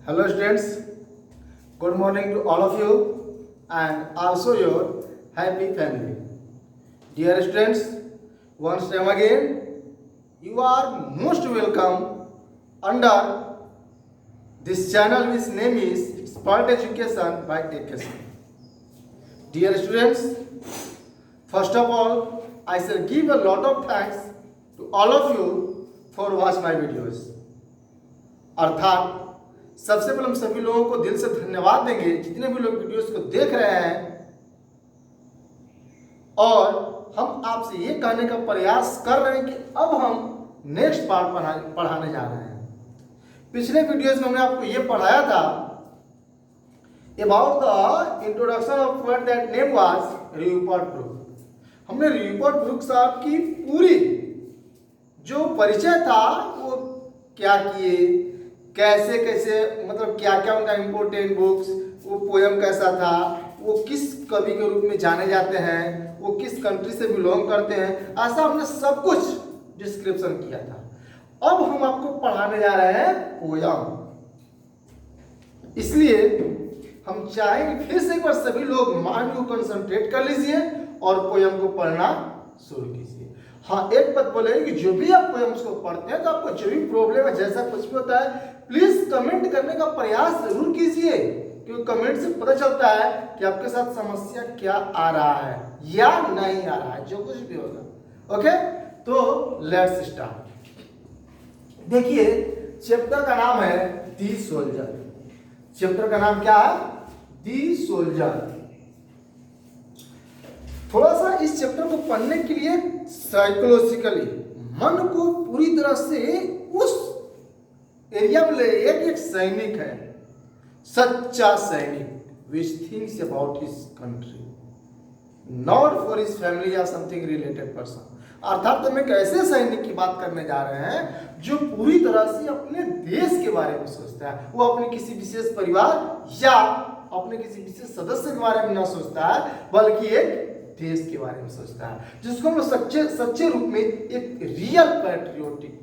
Hello students, good morning to all of you and also your happy family. Dear students, once time again, you are most welcome under this channel which name is Smart Education by Education. Dear students, first of all, I shall give a lot of thanks to all of you for watch my videos. अर्थात सबसे पहले हम सभी लोगों को दिल से धन्यवाद देंगे जितने भी लोग वीडियोस को देख रहे हैं, और हम आपसे ये कहने का प्रयास कर रहे हैं कि अब हम नेक्स्ट पार्ट पढ़ाने जा रहे हैं। पिछले वीडियोस में हमने आपको ये पढ़ाया था about the introduction of word that name was Rupert Brooke. हमने र्यूपर्ट ब्रूक साहब की पूरी जो परिचय था वो क्या किए, कैसे कैसे मतलब क्या क्या उनका इम्पोर्टेंट बुक्स, वो पोयम कैसा था, वो किस कवि के रूप में जाने जाते हैं, वो किस कंट्री से बिलोंग करते हैं, ऐसा हमने सब कुछ डिस्क्रिप्शन किया था। अब हम आपको पढ़ाने जा रहे हैं पोयम। इसलिए हम चाहेंगे फिर से एक बार सभी लोग माइंड को कंसंट्रेट कर लीजिए और पोयम को पढ़ना शुरू कीजिए। हाँ, एक बात बोले कि जो भी आप पोयम्स को पढ़ते हैं तो आपको जो भी प्रॉब्लम है, जैसा कुछ भी होता है, प्लीज कमेंट करने का प्रयास जरूर कीजिए, क्योंकि कमेंट से पता चलता है कि आपके साथ समस्या क्या आ रहा है या नहीं आ रहा है, जो कुछ भी होगा। ओके, तो लेट्स स्टार्ट। देखिए, चैप्टर का नाम है दी सोल्जर। चैप्टर का नाम क्या है? दी सोल्जर। थोड़ा सा इस चैप्टर को पढ़ने के लिए साइकोलॉजिकली मन को पूरी तरह से उस एरिया में ले। एक सैनिक है, सच्चा सैनिक which thinks about his country, not for his family या समथिंग रिलेटेड पर्सन। अर्थात हम एक ऐसे सैनिक की बात करने जा रहे हैं जो पूरी तरह से अपने देश के बारे में सोचता है। वो अपने किसी विशेष परिवार या अपने किसी विशेष सदस्य के बारे में न सोचता है, बल्कि एक देश के बारे में सोचता है, जिसको हम सच्चे रूप में एक रियल पैट्रियोटिक,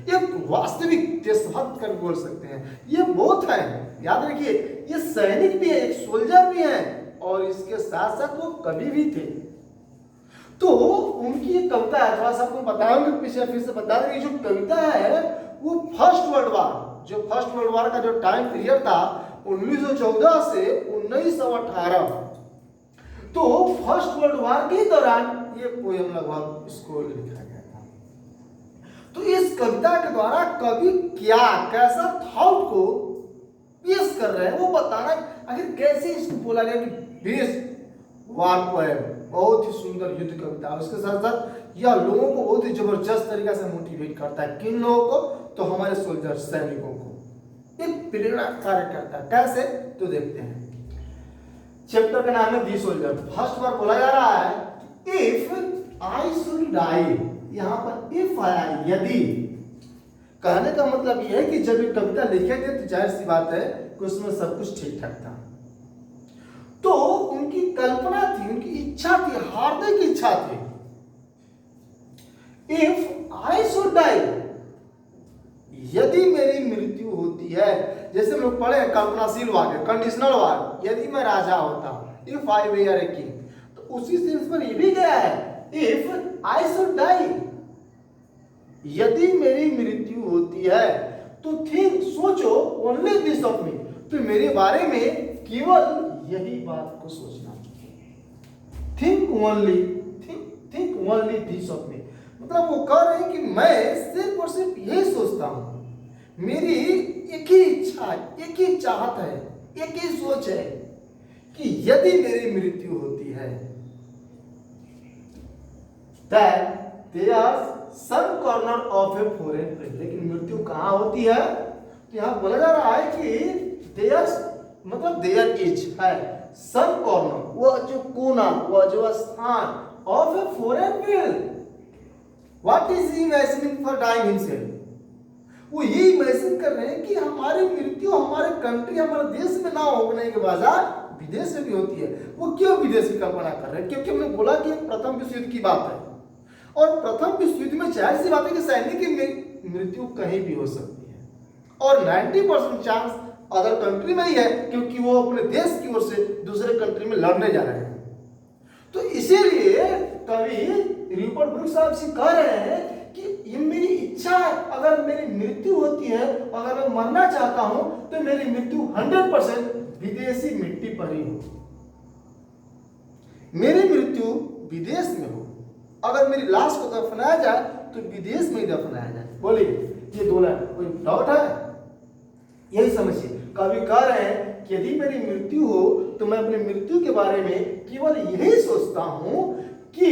एक वास्तविक देशभक्त कर बोल सकते हैं। ये बहुत है, याद रखिए, ये सैनिक भी है, एक सोल्जर भी है, और इसके साथ साथ वो कवि भी थे। तो उनकी एक कविता है, थोड़ा सा आपको बताऊंगा, पीछे फिर से बता देंगे। जो कविता है वो फर्स्ट वर्ल्ड वार का जो टाइम पीरियड था 1914 से 1918, तो फर्स्ट वर्ल्ड वार के दौरान ये पोयम लगभग इसको लिखा गया था। तो इस कविता के द्वारा कवि क्या कैसा थॉट को पेश कर रहे हैं वो बताना, आखिर कैसे इसको बोला गया कि बेस्ट वार पोयम, बहुत ही सुंदर युद्ध कविता। उसके साथ साथ यह लोगों को बहुत ही जबरदस्त तरीका से मोटिवेट करता है। किन लोगों को? तो हमारे सोल्जर सैनिकों को एक प्रेरणा कार्य करता है। कैसे? तो देखते हैं। चैप्टर का नाम है दी सोल्जर। फर्स्ट बार बोला जा रहा है इफ आई शुड डाई। यहां पर इफ आया, यदि। कहने का मतलब यह है कि जब ये कविता लिखे थे तो जाहिर सी बात है कि उसमें सब कुछ ठीक ठाक था। तो उनकी कल्पना थी, उनकी इच्छा थी, हार्दिक इच्छा थी, इफ आई शुड डाई, यदि मेरी मृत्यु होती है। जैसे हम लोग पढ़े कल्पनाशील वाक्य, कंडीशनल वाक्य, यदि मैं राजा होता, if I were a king, तो उसी सेंस पर ये भी गया है, इफ आई शुड डाई, यदि मेरी मृत्यु होती है तो थिंक, सोचो, ओनली दिस ऑफ मी, तो मेरे बारे में केवल यही बात को सोचना। Think only this of me, मतलब वो कह रहे हैं कि मैं सिर्फ और सिर्फ यही सोचता हूं। मेरी एक ही इच्छा, एक ही चाहत है, एक ही सोच है कि यदि मेरी मृत्यु होती है, that there's some corner of a foreign place। लेकिन मृत्यु कहां होती है? तो यहां बोला जा रहा है कि there's मतलब there is है some corner, वो जो कोना, वो जो स्थान, of a foreign place। What is he imagining for dying himself? वो ये इमेजिन कर रहे हैं कि हमारी मृत्यु हमारे कंट्री, हमारे देश में ना होने के बजाय विदेश में भी होती है। वो क्यों विदेश की कल्पना कर रहे हैं? क्योंकि हमने बोला कि प्रथम विश्व युद्ध की बात है, और प्रथम विश्व युद्ध में जाहिर सी बात है कि सैनिक की मृत्यु कहीं भी हो सकती है। और 90% चांस अदर कंट्री में ही है, क्योंकि वो अपने देश की ओर से दूसरे कंट्री में लड़ने जा रहे हैं। तो इसीलिए कवि रूपर्ट ब्रूक्स साहब से कह रहे हैं कि ये मेरी इच्छा है, अगर मेरी मृत्यु होती है, अगर मैं मरना चाहता हूं तो मेरी मृत्यु 100% विदेशी मिट्टी पर ही हो, मेरी मृत्यु विदेश में हो। अगर मेरी लाश को दफनाया जाए तो विदेश में ही दफनाया जाए। बोलिए, ये दो लाइन कोई डाउट है? यही समझिए, कवि कह रहे हैं कि यदि मेरी मृत्यु हो तो मैं अपनी मृत्यु के बारे में केवल यही सोचता हूं कि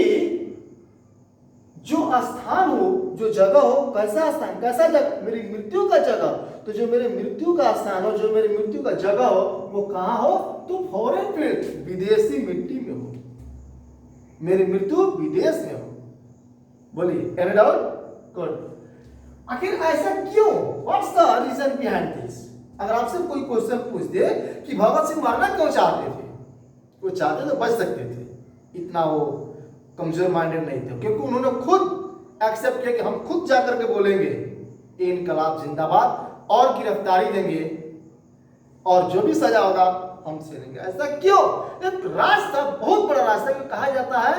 जो स्थान हो, जो जगह हो, कैसा स्थान, कैसा जगह, मेरी मृत्यु का जगह, तो जो मेरे मृत्यु का स्थान हो, जो मेरी मृत्यु का जगह हो, वो कहां हो? तो फॉरेन फील्ड, विदेशी मिट्टी में हो, मेरी मृत्यु विदेश में हो। बोलिए, एनी डाउट? गुड। आखिर ऐसा क्यों? What's the reason behind this? अगर आपसे कोई क्वेश्चन पूछ दे कि भगत सिंह मरना क्यों चाहते थे, वो चाहते तो बच सकते थे, इतना वो कमजोर माइंडेड नहीं थे, क्योंकि उन्होंने खुद एक्सेप्ट किया कि हम खुद जाकर के बोलेंगे इनकलाब जिंदाबाद और गिरफ्तारी देंगे और जो भी सजा होगा हम झेलेंगे। ऐसा क्यों? एक रास्ता, बहुत बड़ा रास्ता, कहा जाता है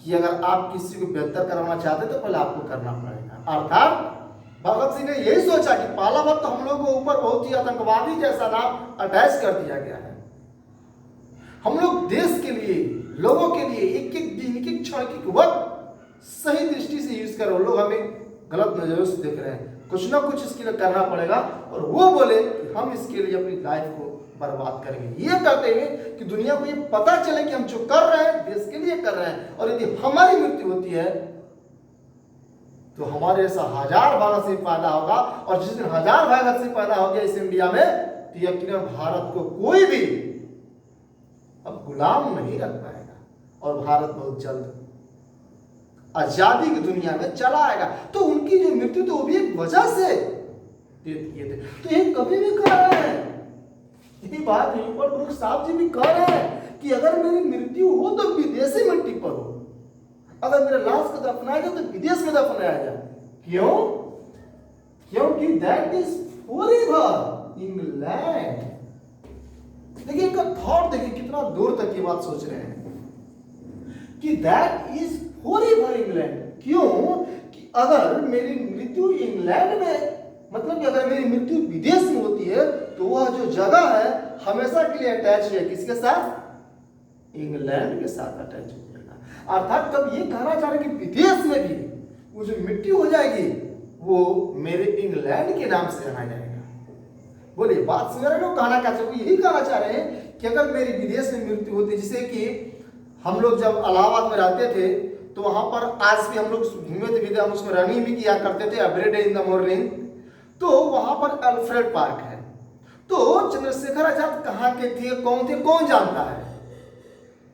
कि अगर आप किसी को बेहतर करवाना चाहते तो पहले आपको करना पड़ेगा। अर्थात भगत सिंह ने यही सोचा कि पहला वक्त तो हम लोगों के ऊपर बहुत ही आतंकवादी जैसा नाम अटैच कर दिया गया है, हम लोग देश के लिए, लोगों के लिए एक एक दिन, एक एक क्षण, एक वक्त सही दृष्टि से यूज करो। लोग हमें गलत नजरों से देख रहे हैं, कुछ ना कुछ इसके लिए करना पड़ेगा। और वो बोले कि हम इसके लिए अपनी लाइफ को बर्बाद करेंगे, ये करते हुए कि दुनिया को ये पता चले कि हम जो कर रहे हैं देश के लिए कर रहे हैं, और यदि हमारी मृत्यु होती है तो हमारे ऐसा हजार भगत सिंह पैदा होगा, और जिस दिन हजार भगत सिंह पैदा हो गया इस इंडिया में, तो यकीनन भारत को कोई भी अब गुलाम नहीं रख पाएगा, और भारत बहुत जल्द आजादी की दुनिया में चला आएगा। तो उनकी जो मृत्यु तो वो भी एक वजह से दिए थे। तो ये कभी भी कह रहे हैं, यही बात रूपर्ट ब्रूक्स साहब जी भी कह रहे हैं कि अगर मेरी मृत्यु हो तो विदेशी मिट्टी पर हो, अगर मेरे लाश को दफनाया जाए तो विदेश में दफनाया जाए। क्यों? क्योंकि दैट इज फॉरएवर इंग्लैंड। देखिए इनका थॉट, देखिए कितना दूर तक ये बात सोच रहे हैं कि दैट इज फॉरएवर इंग्लैंड। क्यों? कि अगर मेरी मृत्यु इंग्लैंड में, मतलब कि अगर मेरी मृत्यु विदेश में होती है तो वह जो जगह है हमेशा के लिए अटैच है किसके साथ? इंग्लैंड के साथ अटैच हो जाएगा। अर्थात तब ये कहना चाह रहे कि विदेश में भी वो जो मृत्यु हो जाएगी वो मेरे इंग्लैंड के नाम से जाना जाएगा। बोलिए, बात समझ रहे हो? कहना क्या चाह रहे? यही कहना चाह रहे हैं कि अगर मेरी विदेश में मृत्यु होती, जैसे कि हम लोग जब इलाहाबाद में रहते थे तो वहां पर आज भी हम लोग घूमे थे, हम उसमें रनिंग भी किया करते थे एवरीडे इन द मॉर्निंग। तो वहां पर अल्फ्रेड पार्क है। तो चंद्रशेखर आजाद कहाँ के थे, कौन थे, कौन जानता है?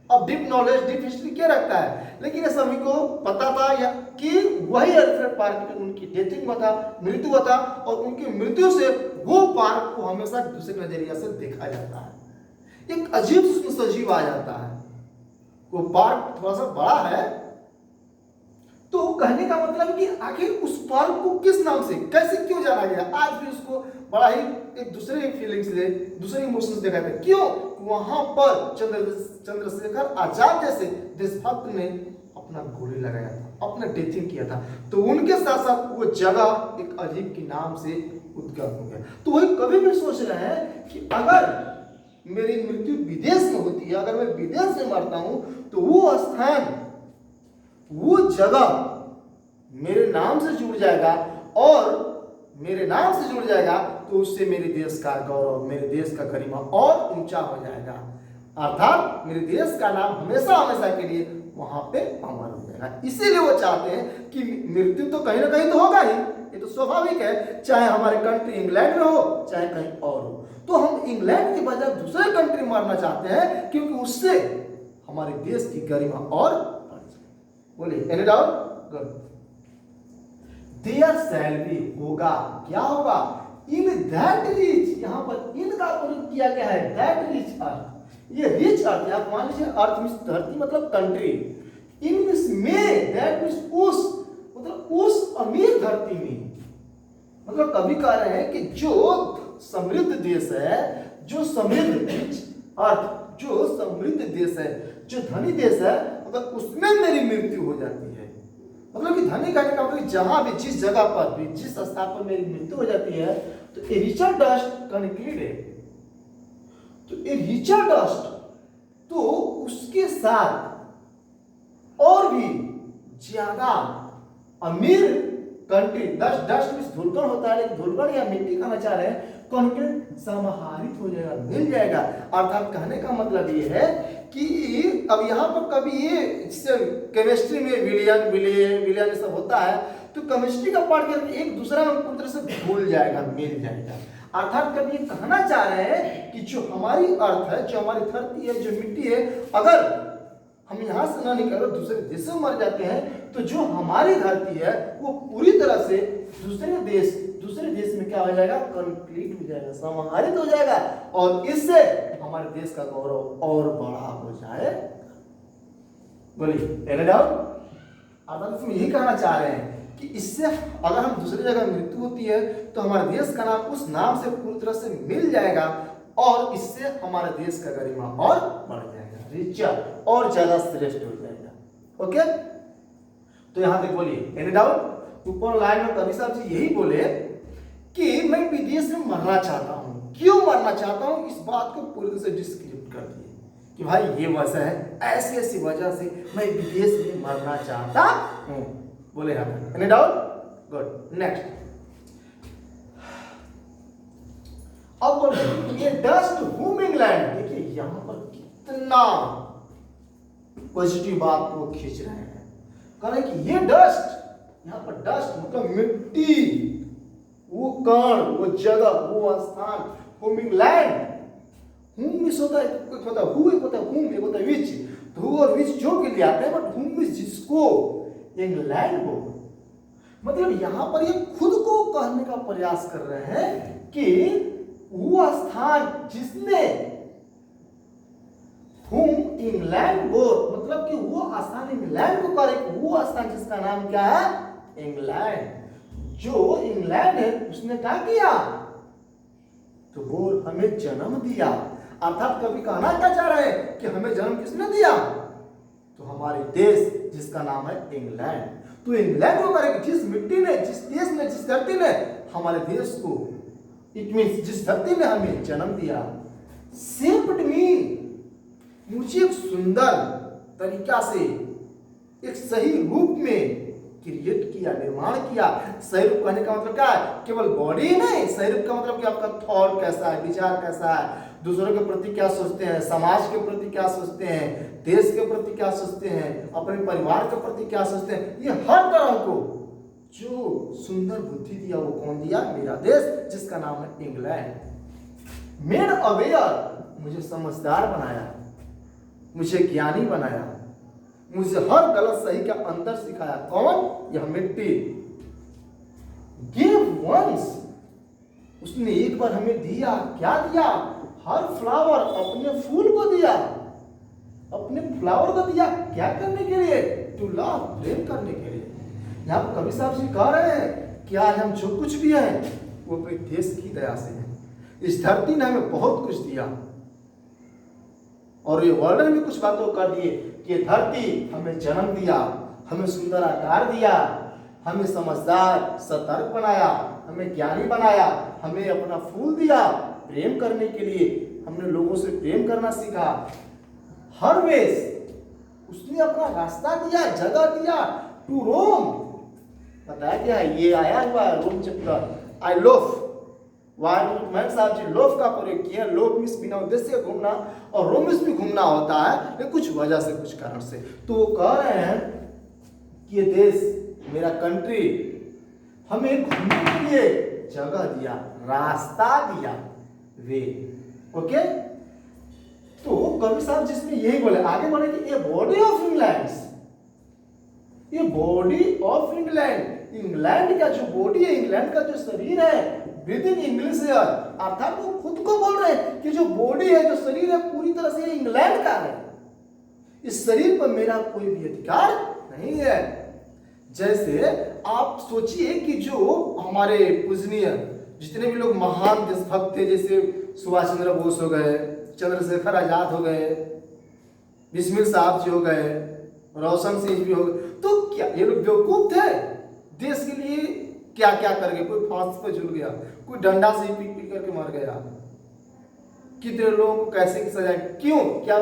अब डीप नॉलेज, डीप हिस्ट्री क्या रखता है, लेकिन सभी को पता था या कि वही अल्फ्रेड पार्क में उनकी डेथिंग हुआ था, मृत्यु हुआ था, और उनकी मृत्यु से वो पार्क को हमेशा दूसरे नजरिया से देखा जाता है, एक अजीब उसमें सजीव आ जाता है। वो पार्क थोड़ा सा बड़ा है, तो कहने का मतलब कि आखिर उस पार्क को किस नाम से, कैसे, क्यों जाना गया, आज भी उसको बड़ा ही एक दूसरे फीलिंग्स ले, दूसरे इमोशंस देखा था। क्यों? वहां पर चंद्रशेखर आजाद जैसे देशभक्त ने अपना गोली लगाया था, अपना डेथिंग किया था, तो उनके साथ साथ वो जगह एक अजीब के नाम से उद्गत हो गया। तो वही कभी भी सोच रहे हैं कि अगर मेरी मृत्यु विदेश में होती है, अगर मैं विदेश में मरता हूं तो वो स्थान, वो जगह मेरे नाम से जुड़ जाएगा, और मेरे नाम से जुड़ जाएगा तो उससे मेरे देश का गौरव, मेरे देश का गरिमा और ऊंचा हो जाएगा। अर्थात मेरे देश का नाम हमेशा हमेशा के लिए वहां पे अमर हो जाएगा। इसीलिए वो चाहते हैं कि मृत्यु तो कहीं ना कहीं तो होगा ही, ये तो स्वाभाविक है, चाहे हमारे कंट्री इंग्लैंड में हो चाहे कहीं और हो। तो हम इंग्लैंड के बजाय दूसरे कंट्री मरना चाहते हैं, क्योंकि उससे हमारे देश की गरिमा और बोलिए, any doubt? Good. There shall be, होगा, क्या होगा? इन दैट रिच, यहां पर इन का प्रयोग किया गया है, दैट रिच अर्थ। ये रिच अर्थ, आप मान लीजिए अर्थ मींस धरती मतलब कंट्री, इन मींस में, दैट मींस उस, मतलब उस अमीर धरती में, मतलब कवि कह रहे हैं कि जो समृद्ध देश है, जो समृद्ध अर्थ, जो समृद्ध देश है, जो धनी देश है, अगर उसमें मेरी मृत्यु हो जाती है, मतलब कि धनी कहने का मतलब जहां भी, जिस जगह पर भी, जिस स्थान पर मेरी मृत्यु हो जाती है, तो ए रिचर डस्ट कंक्लूडेड, तो ए रिचर डस्ट, तो उसके साथ और भी ज्यादा अमीर कंट्री, डस्ट, डस्ट में धूलकण होता है, लेकिन धूलकण या मिट्टी कहना चाह रहे हैं, कॉन्क्रीट समाहरित हो जाएगा, मिल जाएगा। अर्थात कहने का मतलब ये है कि अब यहाँ पर कभी ये केमिस्ट्री में विलियन सब होता है, तो केमिस्ट्री का पार्ट करके एक दूसरा में पूरी तरह से भूल जाएगा, मिल जाएगा। अर्थात कभी ये कहना चाह रहे हैं कि जो हमारी अर्थ है, जो हमारी धरती है, जो मिट्टी है, अगर हम यहाँ से ना निकल दूसरे देश में मर जाते हैं, तो जो हमारी धरती है वो पूरी तरह से दूसरे देश में क्या हो जाएगा, कंप्लीट हो जाएगा, समाहरित हो जाएगा, और इससे हमारे देश का गौरव और बड़ा हो जाए। बोलिए, एनी डाउट? अर्थात हम यही कहना चाह रहे हैं कि इससे अगर हम दूसरी जगह मृत्यु होती है, तो हमारे देश का नाम उस नाम से पूरी तरह से मिल जाएगा, और इससे हमारे देश का गरिमा और बढ़ जाएगा, रिचर और ज्यादा श्रेष्ठ हो जाएगा। ओके, तो यहां तक बोलिए, एनी डाउट? ऊपर लाइन में कवि साहब जी यही बोले कि मैं विदेश में मरना चाहता हूं। क्यों मरना चाहता हूं, इस बात को पूरी तरह से डिस्क्रिप्ट कर दिए कि भाई ये वजह है, ऐसी ऐसी वजह से मैं विदेश में मरना चाहता हूं। बोले यहां तक, एनी डाउट? Good, next. अब बोलते हैं ये डस्ट होम इंग्लैंड, देखिए यहां पर कितना पॉजिटिव बात को खींच रहे हैं। कह रहे हैं कि ये डस्ट, यहां पर डस्ट मतलब मिट्टी, वो कण, वो जगह, वो स्थान, होम इंग्लैंड। होम मिस होता है, एक होता है हु, एक होता है हुम, एक होता है विच। तो हु और विच जो के लिए आते हैं, बट होम मिस जिसको, इंग्लैंड को, मतलब यहां पर ये खुद को कहने का प्रयास कर रहे हैं कि वो स्थान जिसने हुम इंग्लैंड बोर, मतलब कि वो स्थान इंग्लैंड को करे, वो स्थान जिसका नाम क्या है, इंग्लैंड। जो इंग्लैंड है उसने क्या किया, तो बोर हमें जन्म दिया। अर्थात कभी कहना क्या चाह रहे हैं कि हमें जन्म किसने दिया, तो हमारे देश जिसका नाम है इंग्लैंड। तो इंग्लैंड को करे, जिस मिट्टी ने, जिस देश ने, जिस धरती ने हमारे देश को, इट मीन्स जिस धरती ने हमें जन्म दिया, शेप्ड मी, मुझे एक सुंदर तरीका से, एक सही रूप में क्रिएट किया, निर्माण किया। सही रूप कहने का मतलब क्या है, केवल बॉडी नहीं, सही रूप का मतलब कि आपका थॉट कैसा है, विचार कैसा है, दूसरों के प्रति क्या सोचते हैं, समाज के प्रति क्या सोचते हैं, देश के प्रति क्या सोचते हैं, अपने परिवार के प्रति क्या सोचते हैं, ये हर तरह को जो सुंदर बुद्धि दिया, वो कौन दिया, मेरा देश जिसका नाम है इंग्लैंड। मेड अवेयर, मुझे समझदार बनाया, मुझे ज्ञानी बनाया, मुझे हर गलत सही का अंतर सिखाया। कौन, यह मिट्टी। गिव वंस, उसने एक बार हमें दिया, क्या दिया, हर फ्लावर, अपने फूल को दिया, अपने फ्लावर को दिया, क्या करने के लिए, टू लव, प्रेम करने के लिए। यहाँ पर कवि साहब जी कह रहे हैं कि आज हम जो कुछ भी हैं वो अपने देश की दया से है। इस धरती ने हमें बहुत कुछ दिया, और ये वर्णन में कुछ बातों कर दिए कि धरती हमें जन्म दिया, हमें सुंदर आकार दिया, हमें समझदार सतर्क बनाया, हमें ज्ञानी बनाया, हमें अपना फूल दिया प्रेम करने के लिए, हमने लोगों से प्रेम करना सीखा। हर वेस, उसने अपना रास्ता दिया, जगह दिया, टू रोम, बताया क्या है, ये आया हुआ है रोम चैप्टर, आई लोफ, वाइटमैन साहब जी लोफ का प्रयोग किया। लोफ मीन्स बिना उद्देश्य घूमना, और रोमिस भी घूमना होता है, लेकिन कुछ वजह से, कुछ कारण से। तो वो कह रहे हैं कि ये देश, मेरा कंट्री, हमें घूमने के लिए जगह दिया, रास्ता दिया, वे। ओके, तो कवि साहब जिसमें यही बोले, आगे बोले कि ए बॉडी ऑफ इंग्लैंड, ये बॉडी ऑफ इंग्लैंड, इंग्लैंड का जो बॉडी है, इंग्लैंड का जो शरीर है, ब्रीदिंग इंग्लिश है, अर्थात वो खुद को बोल रहे हैं कि जो बॉडी है, जो शरीर है, पूरी तरह से इंग्लैंड का है। इस शरीर पर मेरा कोई भी अधिकार नहीं है। जैसे आप सोचिए कि जो हमारे पूजनीय जितने भी लोग महान देशभक्त थे, जैसे सुभाष चंद्र बोस हो गए, चंद्रशेखर आजाद हो गए, बिस्मिल साहब जी हो गए, रोशन सिंह भी हो गए, तो क्या ये लोग बेवकूफ थे? देश के लिए क्या क्या कर गए? कोई फांसी पर झूल गया, कोई डंडा से पीट पीट करके मर गया, कितने लोगों को कैसे की सजा, क्यों? क्या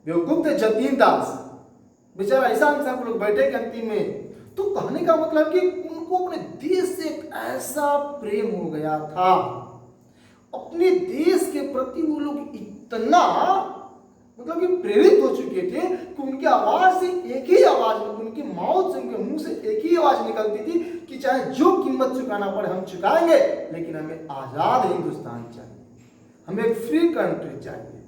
बेवकूफ थे? जतीन दास बेचारा ऐसा इंसान को लोग बैठे कि अंतिम में। तो कहने का मतलब कि उनको अपने देश से एक ऐसा प्रेम हो गया था, अपने देश के प्रति वो लोग इतना मतलब कि प्रेरित हो चुके थे कि उनकी आवाज से एक ही आवाज, उनकी माउथ से, उनके मुंह से एक ही आवाज निकलती थी कि चाहे जो कीमत चुकाना पड़े हम चुकाएंगे, लेकिन हमें आजाद हिंदुस्तान चाहिए, हमें एक फ्री कंट्री चाहिए।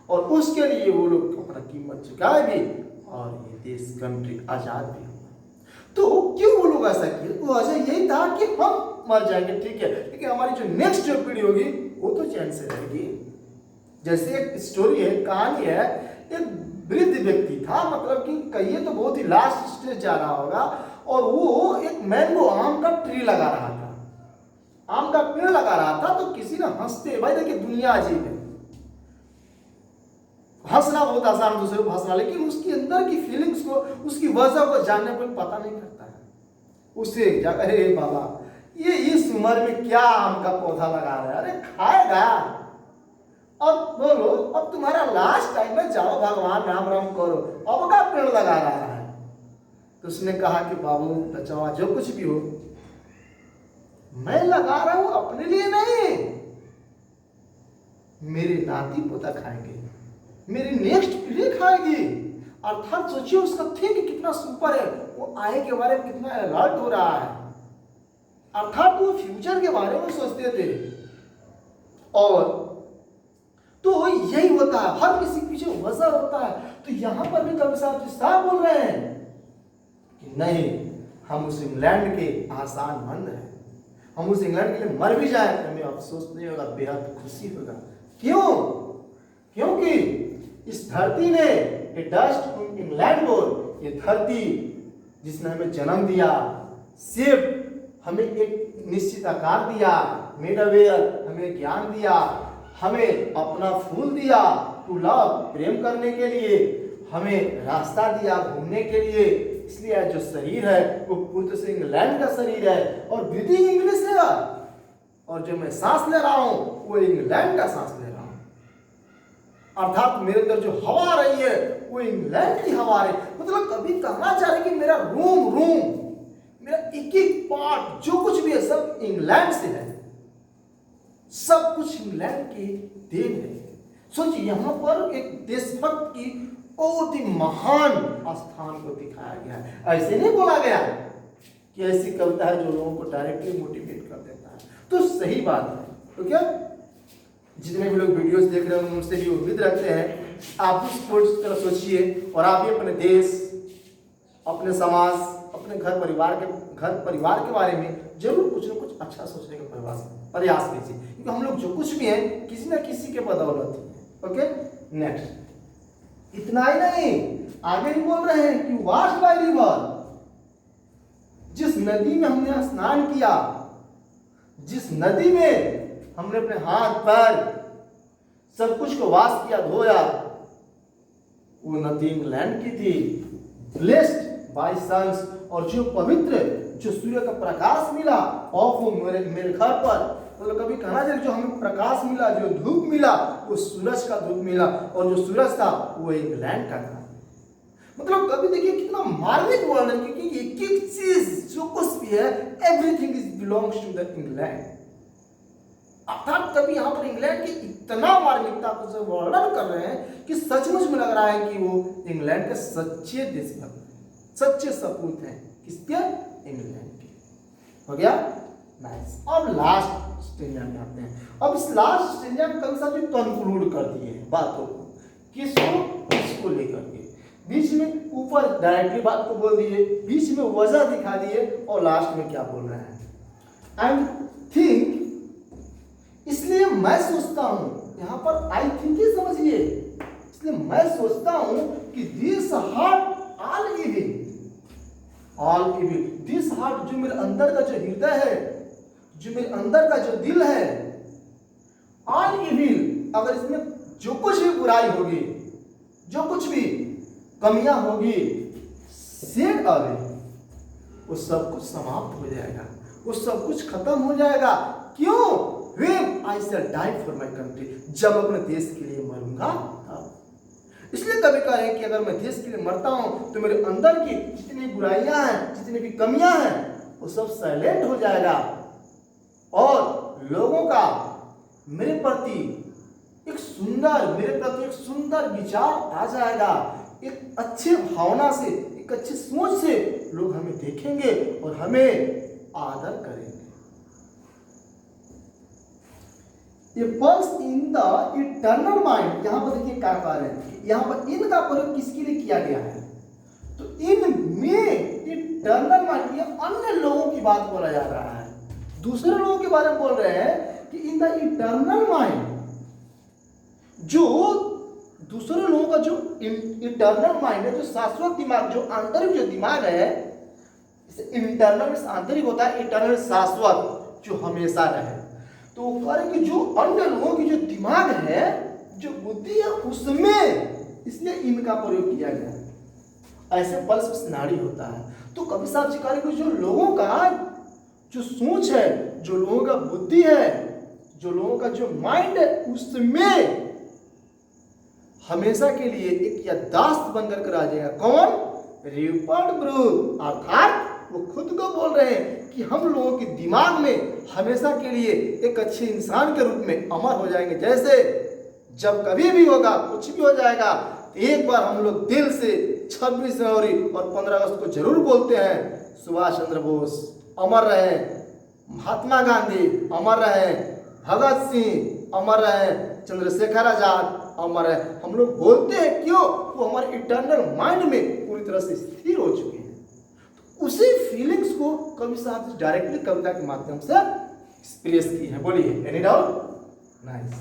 और उसके लिए वो लोग अपना कीमत चुकाए भी और ये देश कंट्री आजाद भी हुआ। तो क्यों वो लोग ऐसा किए? वो वजह यही था कि हम मर जाएंगे, ठीक है, लेकिन हमारी जो नेक्स्ट जो पीढ़ी होगी वो तो चैन से रहेगी। जैसे एक स्टोरी है, कहानी है, एक वृद्ध व्यक्ति था, मतलब कि कहिए तो बहुत ही लास्ट स्टेज जा रहा होगा, और वो एक मैंगो आम का ट्री लगा रहा था, आम का पेड़ लगा रहा था। तो किसी ने हंसते, भाई देखिए दुनिया अजीब है, हंसना बहुत आसान, दूसरे को हंसना, लेकिन उसकी अंदर की फीलिंग्स को, उसकी वजह को जानने को पता नहीं करता है। उसे जाकर, अरे बाबा ये इस उम्र में क्या आम का पौधा लगा रहा है, अरे खाएगा, अब बोलो अब तुम्हारा लास्ट टाइम है, जाओ भगवान राम राम करो, अब का पेड़ लगा रहा है। तो उसने कहा कि बाबू बचाओ, जो कुछ भी हो मैं लगा रहा हूं अपने लिए नहीं, मेरे नाती पोता खाएंगे, मेरी नेक्स्ट पीढ़ी खाएगी। अर्थात सोचिए उसका थिंक कितना सुपर है, वो आए के बारे में कितना अलर्ट हो रहा है, अर्थात वो फ्यूचर के बारे में सोचते थे। और तो यही होता है, हर किसी के पीछे वजह होता है। तो यहां पर भी कवि साहब साहब बोल रहे हैं कि नहीं, हम उस इंग्लैंड के आसान मंद हैं, हम उस इंग्लैंड के लिए मर भी जाए तो हमें अफसोस नहीं होगा, बेहद खुशी होगा। क्यों? क्योंकि इस धरती ने, ये डस्ट इंग्लैंड बोल, ये धरती जिसने हमें जन्म दिया, सिर्फ हमें एक निश्चित आकार दिया, मेडवेयर हमें ज्ञान दिया, हमें अपना फूल दिया टू लव, प्रेम करने के लिए, हमें रास्ता दिया घूमने के लिए। इसलिए जो शरीर है वो पूर्ण से इंग्लैंड का शरीर है और ब्रीथिंग इंग्लिश है, और जो मैं सांस ले रहा हूं वो इंग्लैंड का सांस ले रहा हूं। अर्थात मेरे अंदर जो हवा आ रही है वो इंग्लैंड की हवा है। मतलब कभी कहना चाह रहे कि मेरा रूम मेरा एक एक पार्ट जो कुछ भी है सब इंग्लैंड से है, सब कुछ इंग्लैंड की देन है। सोचिए यहां पर एक देशभक्त की बहुत ही महान स्थान को दिखाया गया है। ऐसे नहीं बोला गया कि ऐसी कविता है जो लोगों को डायरेक्टली मोटिवेट कर देता है, तो सही बात है। तो क्या जितने भी लोग वीडियोस देख रहे हैं उनसे भी उम्मीद रखते हैं आप उस तरह सोचिए और आप भी अपने देश, अपने समाज, अपने घर परिवार के बारे में जरूर कुछ न कुछ अच्छा सोचने का प्रयास कीजिए, क्योंकि हम लोग जो कुछ भी हैं किसी न किसी के बदौलत ही। Okay, next. इतना ही नहीं, आगे भी बोल रहे हैं कि वाश बाय रिवर, जिस नदी में हमने स्नान किया, जिस नदी में हमने अपने हाथ पैर सब कुछ को वाश किया, धोया, वो नदी इंग्लैंड की थी। ब्लेस्ड बाय सन्स, और जो पवित्र, जो सूर्य का प्रकाश मिला ऑफ मेरे घर पर, मतलब कभी कहना चाहिए जो हमें प्रकाश मिला, जो धूप मिला वो सूरज का धूप मिला, और जो सूरज था वो इंग्लैंड का था। मतलब कभी देखिए कितना मार्मिक वर्णन, क्योंकि एक एक चीज जो कुछ भी है everything is belongs to the England. अर्थात कभी यहाँ पर इंग्लैंड की इतना मार्मिकता को वर्णन कर रहे हैं कि सचमुच में लग रहा है कि वो इंग्लैंड के सच्चे देशभक्त, सच्चे सपूत हैं। किसके? इंग्लैंड के। हो गया नाइस। अब लास्ट स्टेंजा में आते हैं। अब इस लास्ट स्टेंजा में कल साहब कंक्लूड कर दिए बातों को, किसको लेकर के, बीच में ऊपर डायरेक्टली बात को बोल दिए, बीच में वजह दिखा दिए, और लास्ट में क्या बोल रहे हैं, एंड थिंक। इसलिए मैं सोचता हूं, यहां पर आई थिंक ही समझिए, इसलिए मैं सोचता हूं कि this heart all giving, all evil, this heart, जो मेरे अंदर का जो हृदय है, जो मेरे अंदर का जो दिल है, ऑल इविल, अगर इसमें जो कुछ भी बुराई होगी, जो कुछ भी कमियां होगी, सेड अवे, वो सब कुछ समाप्त हो जाएगा, वो सब कुछ खत्म हो जाएगा। क्यों? When I shall die for my country, जब अपने देश के लिए मरूंगा तब। इसलिए कभी कह रहे हैं कि अगर मैं देश के लिए मरता हूं तो मेरे अंदर की जितनी बुराइयां हैं, जितनी भी कमियां हैं, वो सब साइलेंट हो जाएगा और लोगों का मेरे प्रति एक सुंदर विचार आ जाएगा। एक अच्छी भावना से, एक अच्छी सोच से लोग हमें देखेंगे और हमें आदर करेंगे। ये pulse in the eternal mind, यहां पर देखिए क्या कह रहे हैं, यहां पर इन का प्रयोग किसके लिए किया गया है? तो इन में इटर्नल माइंड, ये अन्य लोगों की बात बोला जा रहा है, दूसरे लोगों के बारे में बोल रहे हैं कि इन द इटर्नल माइंड, जो दूसरे लोगों का जो इंटरनल माइंड है, जो शाश्वत दिमाग, जो आंतरिक जो दिमाग है, इंटरनल आंतरिक होता है, इंटरनल शाश्वत, जो हमेशा रहे। तो वो कह रहे कि जो अन्य लोगों की जो दिमाग है, जो बुद्धि है, उसमें इसलिए इनका प्रयोग किया गया। ऐसे पल्स नाड़ी होता है। तो कबीर साहब जी कह रहे कि जो लोगों का जो सोच है, जो लोगों का बुद्धि है, जो लोगों का जो माइंड है, उसमें हमेशा के लिए एक याददाश्त बनकर कर आ जाएगा। कौन? र्यूपर्ट ब्रूक, अर्थात वो खुद को बोल रहे हैं कि हम लोगों के दिमाग में हमेशा के लिए एक अच्छे इंसान के रूप में अमर हो जाएंगे। जैसे जब कभी भी होगा, कुछ भी हो जाएगा, तो एक बार हम लोग दिल से 26 जनवरी और 15 अगस्त को जरूर बोलते हैं, सुभाष चंद्र बोस अमर रहे, महात्मा गांधी अमर रहे, भगत सिंह अमर रहे, चंद्रशेखर आजाद अमर है। हम लोग बोलते हैं, क्यों? वो हमारे इंटरनल माइंड में पूरी तरह से स्थिर हो चुके हैं। तो उसी फीलिंग्स को कवि साहब डायरेक्टली कविता के माध्यम से एक्सप्रेस की है। बोलिए, एनी डाउट? नाइस।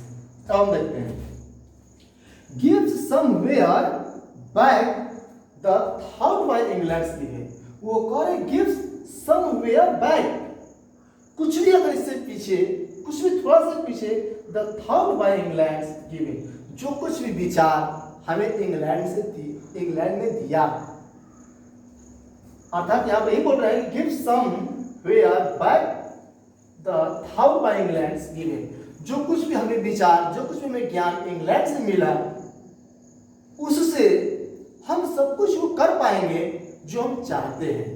अब हम देखते हैं, gives somewhere back the thought by England given. वो कह रहे गिव्स समवेयर बैक, कुछ भी अगर इससे पीछे, कुछ भी थोड़ा सा पीछे, the thought by England given, जो कुछ भी विचार हमें इंग्लैंड ने दिया, अर्थात यहां पर यही बोल रहे हैं, give some where back the thought by England given, जो कुछ भी हमें विचार, जो कुछ भी हमें ज्ञान इंग्लैंड से मिला, उससे हम सब कुछ वो कर पाएंगे जो हम चाहते हैं।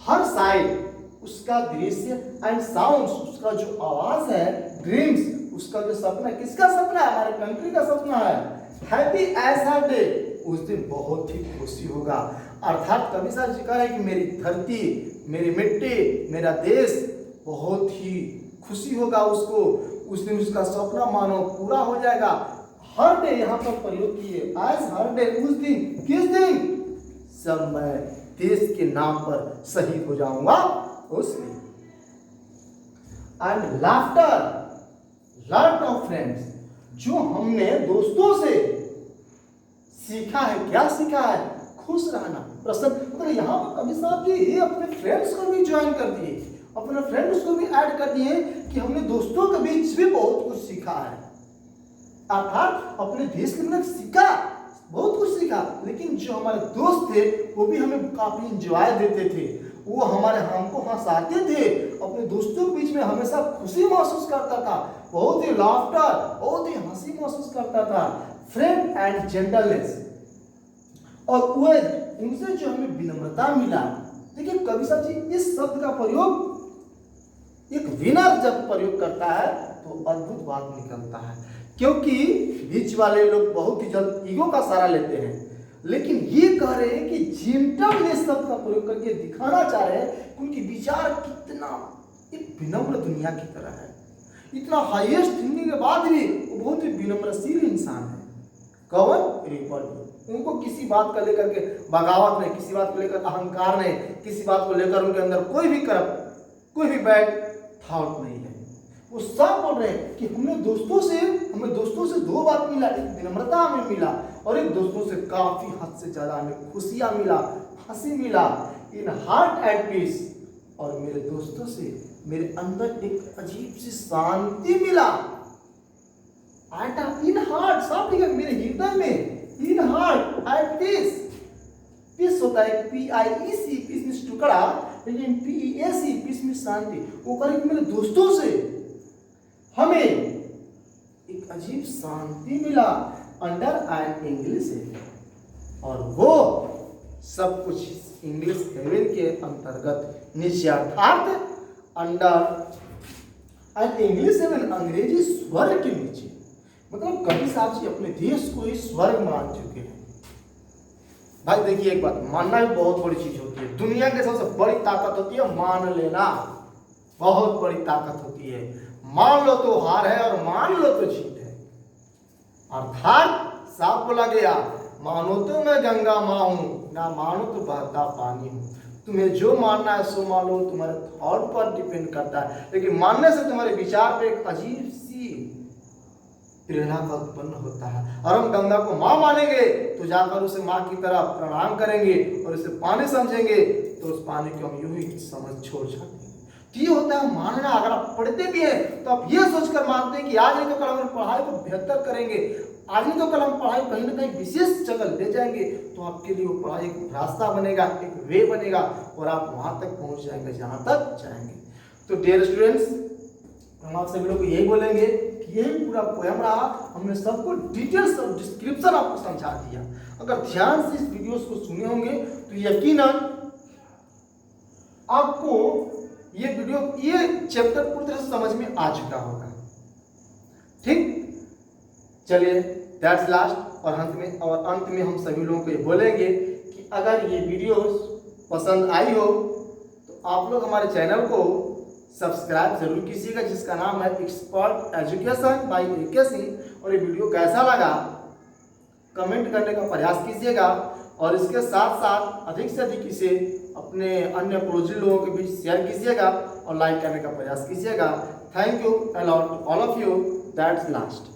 हर साइड उसका दृश्य एंड साउंड्स, उसका जो आवाज है, ड्रीम्स, उसका जो सपना, किसका सपना है? हमारे कंट्री का सपना है। हैप्पी एज हर डे, उस दिन बहुत ही खुशी होगा। अर्थात कवि साहब जी कह रहे हैं कि मेरी धरती, मेरी मिट्टी, मेरा देश बहुत ही खुशी होगा उसको, उस दिन उसका सपना मानो पूरा हो जाएगा। हर डे यहाँ पर प्रयोग किए, एज हर डे, उस दिन, किस दिन? जब मैं देश के नाम पर शहीद हो जाऊंगा उस दिन। And laughter learn of friends, जो हमने दोस्तों से सीखा है, क्या सीखा है? खुश रहना, प्रसन्न। मतलब यहाँ पर कवि साहब जी अपने फ्रेंड्स को भी ज्वाइन कर दिए, अपने फ्रेंड्स को भी ऐड कर दिए कि हमने दोस्तों के बीच भी बहुत कुछ सीखा है। अर्थात अपने देश के लिए सीखा, बहुत कुछ सीखा, लेकिन जो हमारे दोस्त थे वो भी हमें काफी इंजॉय देते थे, वो हमको हंसाते थे, अपने दोस्तों के बीच में हमेशा खुशी महसूस करता था, बहुत ही लाफ्टर, बहुत ही हंसी महसूस करता था। फ्रेंड एंड जेंटलनेस, और वो उनसे जो हमें विनम्रता मिला। देखिए कवि साहब जी इस शब्द का प्रयोग एक विनर जब प्रयोग करता है तो अद्भुत बात निकलता है, क्योंकि बीच वाले लोग बहुत ही जल्द ईगो का सहारा लेते हैं, लेकिन ये कह रहे हैं कि जेंटलनेस शब्द का प्रयोग करके दिखाना चाह रहे हैं उनके विचार कितना एक विनम्र दुनिया की तरह है। इतना हाईएस्ट हिंदी के बाद भी वो बहुत ही विनम्रशील इंसान है। कौन? र्यूपर्ट। उनको किसी बात को लेकर के बगावत नहीं, किसी बात को लेकर अहंकार नहीं, किसी बात को लेकर उनके अंदर कोई भी बैड थॉट नहीं है। वो सब बोल रहे हैं कि हमें दोस्तों से दो बात मिला, एक विनम्रता हमें मिला और एक दोस्तों से काफी हद से ज्यादा हमें खुशियां मिला, हंसी मिला। In heart at peace. और मेरे दोस्तों से मेरे अंदर एक अजीब सी शांति मिला। इन हार्ट, साफ लिखा मेरे हृदय में, in heart at peace. Peace होता है PIEC, पीस मीन्स टुकड़ा, लेकिन PEAC पीस मीन्स शांति। वो कह मेरे दोस्तों से हमें एक अजीब शांति मिला अंडर एन इंग्लिश हेवन। और वो सब कुछ इंग्लिश हेवन के अंतर्गत निश्चयार्थार्थ अंडर एन इंग्लिश हेवन, अंग्रेजी स्वर्ग के नीचे। मतलब कभी साहब जी अपने देश को ही स्वर्ग मान चुके हैं। भाई देखिए एक बात, मानना भी बहुत बड़ी चीज होती है। दुनिया की सबसे बड़ी ताकत होती है मान लेना, बहुत बड़ी ताकत होती है। मान लो तो हार है और मान लो तो जीत है। अर्थात साफ बोला गया, मानो तो मैं गंगा माँ हूं, ना मानो तो बहता पानी हूं। तुम्हें जो मानना है सो मानो, तुम्हारे थॉट पर डिपेंड करता है। लेकिन मानने से तुम्हारे विचार पे एक अजीब सी प्रेरणा का उत्पन्न होता है। और हम गंगा को माँ मानेंगे तो जाकर उसे माँ की तरह प्रणाम करेंगे और उसे पानी समझेंगे तो उस पानी को हम यूं ही समझ छोड़ जाते हैं। ये होता है मानना। अगर आप पढ़ते भी हैं तो आप ये सोचकर मानते हैं कि आज नहीं तो कल हम पढ़ाई को बेहतर करेंगे, आज नहीं तो कल हम पढ़ाई कहीं ना कहीं विशेष जगह ले जाएंगे, तो आपके लिए वो पढ़ाई एक रास्ता बनेगा, एक वे बनेगा और आप वहां तक पहुंच जाएंगे जहां तक जाएंगे। तो डियर स्टूडेंट्स, हम आप सभी लोग को यही बोलेंगे कि यही पूरा पोएम रहा। हमने सबको डिटेल्स और डिस्क्रिप्शन आपको समझा दिया। अगर ध्यान से इस वीडियोस को सुने होंगे तो यकीनन आपको ये वीडियो, ये चैप्टर पूरी तरह से समझ में आ चुका होगा। ठीक, चलिए दैट्स लास्ट। और अंत में हम सभी लोगों को ये बोलेंगे कि अगर ये वीडियो पसंद आई हो तो आप लोग हमारे चैनल को सब्सक्राइब जरूर कीजिएगा, जिसका नाम है expert education by AK Singh. और ये वीडियो कैसा लगा कमेंट करने का प्रयास कीजिएगा और इसके साथ साथ अधिक से अधिक इसे अपने अन्य पड़ोसी लोगों के बीच शेयर कीजिएगा और लाइक करने का प्रयास कीजिएगा। Thank you a lot to all of you. That's last.